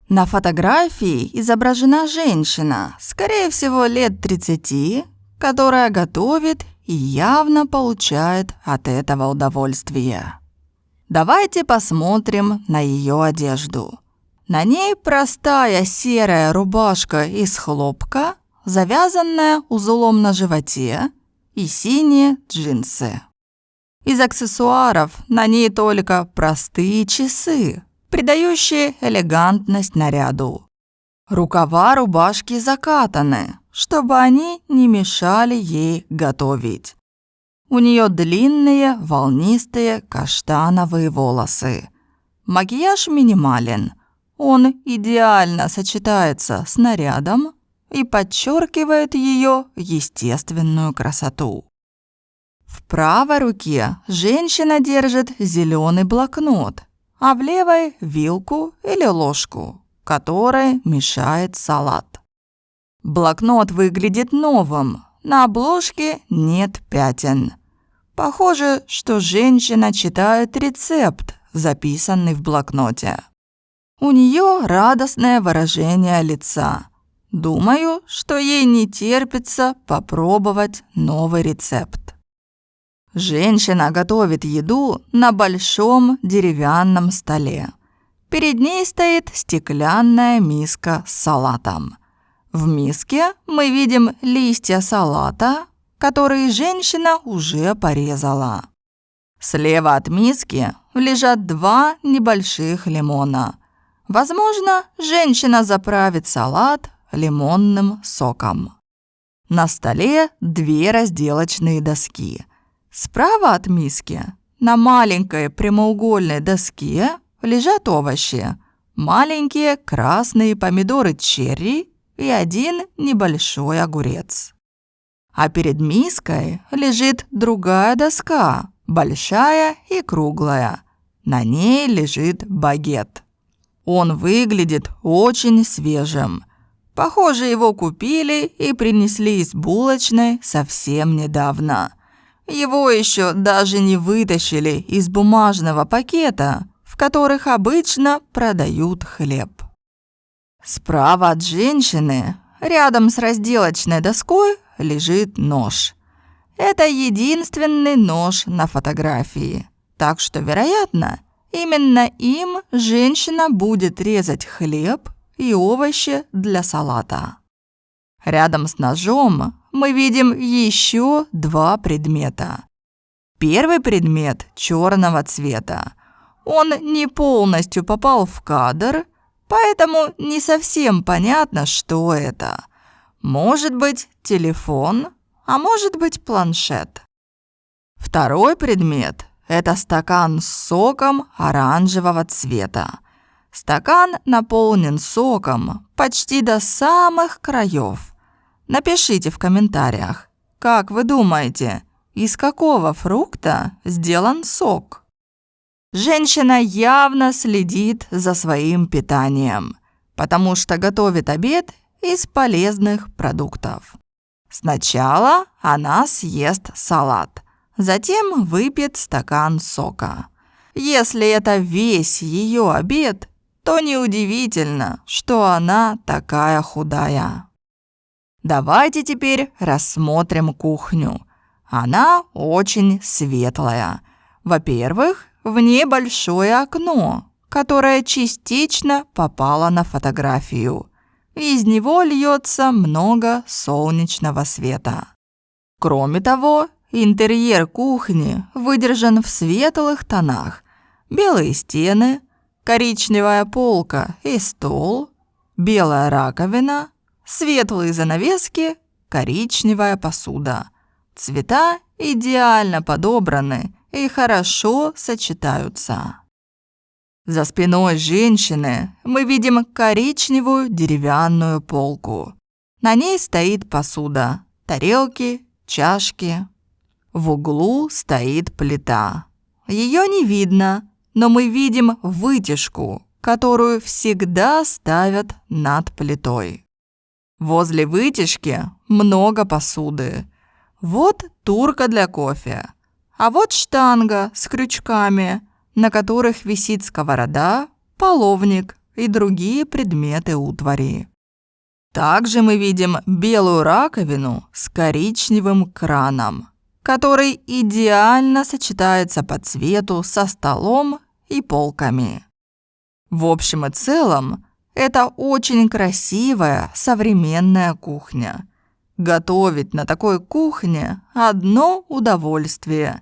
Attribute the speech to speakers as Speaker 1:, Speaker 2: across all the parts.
Speaker 1: На фотографии изображена женщина, скорее всего, лет 30, которая готовит и явно получает от этого удовольствие. Давайте посмотрим на ее одежду. На ней простая серая рубашка из хлопка, завязанная узлом на животе, и синие джинсы. Из аксессуаров на ней только простые часы, придающие элегантность наряду. Рукава рубашки закатаны, чтобы они не мешали ей готовить. У нее длинные волнистые каштановые волосы. Макияж минимален. Он идеально сочетается с нарядом и подчеркивает ее естественную красоту. В правой руке женщина держит зеленый блокнот, а в левой – вилку или ложку, которой мешает салат. Блокнот выглядит новым, на обложке нет пятен. Похоже, что женщина читает рецепт, записанный в блокноте. У нее радостное выражение лица. Думаю, что ей не терпится попробовать новый рецепт. Женщина готовит еду на большом деревянном столе. Перед ней стоит стеклянная миска с салатом. В миске мы видим листья салата, которые женщина уже порезала. Слева от миски лежат 2 небольших лимона. Возможно, женщина заправит салат лимонным соком. На столе 2 разделочные доски. Справа от миски на маленькой прямоугольной доске лежат овощи. Маленькие красные помидоры черри и 1 небольшой огурец. А перед миской лежит другая доска, большая и круглая. На ней лежит багет. Он выглядит очень свежим. Похоже, его купили и принесли из булочной совсем недавно. Его еще даже не вытащили из бумажного пакета, в которых обычно продают хлеб. Справа от женщины, рядом с разделочной доской, лежит нож. Это единственный нож на фотографии, так что, вероятно, именно им женщина будет резать хлеб и овощи для салата. Рядом с ножом мы видим еще 2 предмета. Первый предмет черного цвета. Он не полностью попал в кадр, поэтому не совсем понятно, что это. Может быть, телефон, а может быть, планшет. Второй предмет – это стакан с соком оранжевого цвета. Стакан наполнен соком почти до самых краев. Напишите в комментариях, как вы думаете, из какого фрукта сделан сок? Женщина явно следит за своим питанием, потому что готовит обед из полезных продуктов. Сначала она съест салат, затем выпьет стакан сока. Если это весь ее обед, то неудивительно, что она такая худая. Давайте теперь рассмотрим кухню. Она очень светлая. Во-первых, в ней большое окно, которое частично попало на фотографию. Из него льется много солнечного света. Кроме того, интерьер кухни выдержан в светлых тонах. Белые стены, коричневая полка и стол, белая раковина, светлые занавески, коричневая посуда. Цвета идеально подобраны и хорошо сочетаются. За спиной женщины мы видим коричневую деревянную полку. На ней стоит посуда, тарелки, чашки. В углу стоит плита. Ее не видно, но мы видим вытяжку, которую всегда ставят над плитой. Возле вытяжки много посуды. Вот турка для кофе, а вот штанга с крючками, на которых висит сковорода, половник и другие предметы утвари. Также мы видим белую раковину с коричневым краном, который идеально сочетается по цвету со столом и полками. В общем и целом, это очень красивая современная кухня. Готовить на такой кухне – одно удовольствие.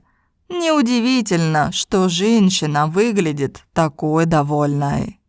Speaker 1: Неудивительно, что женщина выглядит такой довольной.